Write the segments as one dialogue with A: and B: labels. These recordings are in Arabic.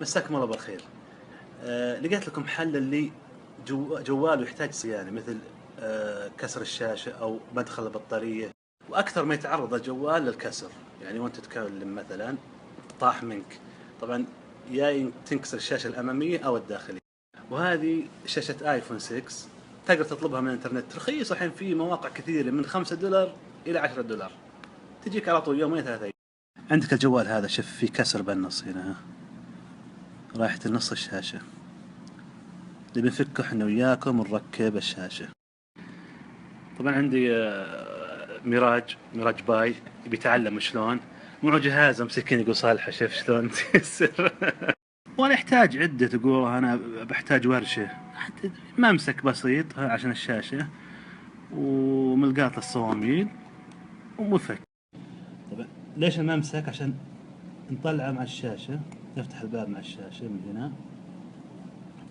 A: مساكم الله بالخير. لقيت لكم حل اللي جوال يحتاج صيانة، مثل كسر الشاشة أو مدخل البطارية، وأكثر ما يتعرض الجوال للكسر. يعني وأنت تتكلم مثلا طاح منك، طبعا يا تنكسر الشاشة الأمامية أو الداخلية. وهذه شاشة آيفون 6، تقدر تطلبها من الانترنت رخيص. الحين في مواقع كثيرة من $5 إلى $10، تجيك على طول يومين 3 أيام. عندك الجوال هذا، شوف في كسر بالنص هنا، رايحة النص الشاشة. اللي بنفكه احنا وياكم ونركب الشاشة. طبعا عندي ميراج باي بيتعلم شلون، معه جهاز امسكين يقول صالحه شوف شلون تيسر. ولا يحتاج عدة، تقول انا بحتاج ورشة، ممسك بسيط عشان الشاشة وملقاط الصواميل ومفك. طبعا ليش الممسك؟ عشان نطلعه مع الشاشة، نفتح الباب مع الشاشة من هنا.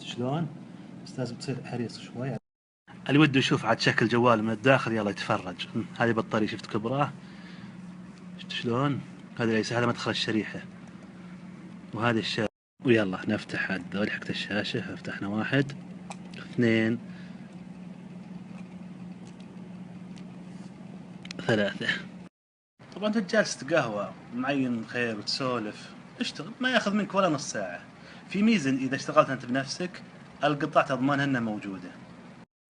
A: شلون؟ بس لازم تصير حريص شوي. اللي وده يشوف عاد شكل جوال من الداخل يلا يتفرج. هذه بطارية شفت كبراه، شفت شلون؟ هذا ليس، هذا مدخل الشريحة، وهذه الشاشة. ويلا نفتح هذول حقت الشاشة. فتحنا 1 2 3. طبعا انت جالس تقهوى معين خير وتسولف، اشتغل، ما ياخذ منك ولا نص ساعة. في ميزة اذا اشتغلت انت بنفسك، القطع تضمن انها موجودة.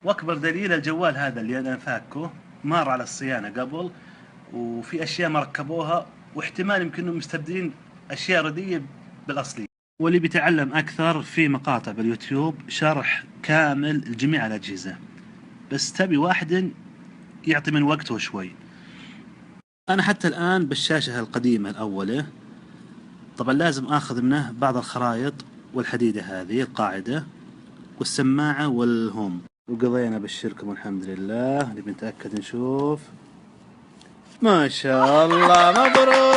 A: واكبر دليل الجوال هذا اللي انا فاكه مر على الصيانة قبل، وفي اشياء ما ركبوها، واحتمال يمكن انهم مستبدلين اشياء رديئة بالاصلية. واللي بيتعلم اكثر، في مقاطع باليوتيوب شرح كامل لجميع الاجهزة، بس تبي واحد يعطي من وقته شوي. انا حتى الان بالشاشة القديمة الاولى، طبعا لازم اخذ منه بعض الخرائط والحديدة هذه القاعدة والسماعة والهوم، وقضينا بالشركة والحمد لله. نبي نتأكد نشوف. ما شاء الله، مبروك.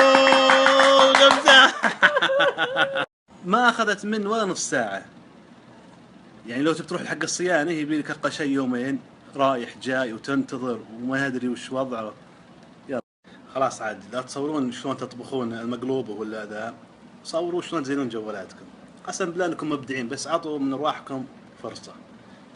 A: ما اخذت من ولا نص ساعة. يعني لو تبي تروح لحق الصيانة يبي لك اقل شيء يومين رايح جاي وتنتظر وما ادري وش وضعه. يلا خلاص عاد لا تصورون شلون تطبخون المقلوبة ولا ذا، صوروا شلون تزينون جوالاتكم. قسم بالله انكم مبدعين، بس عطوا من ارواحكم فرصة.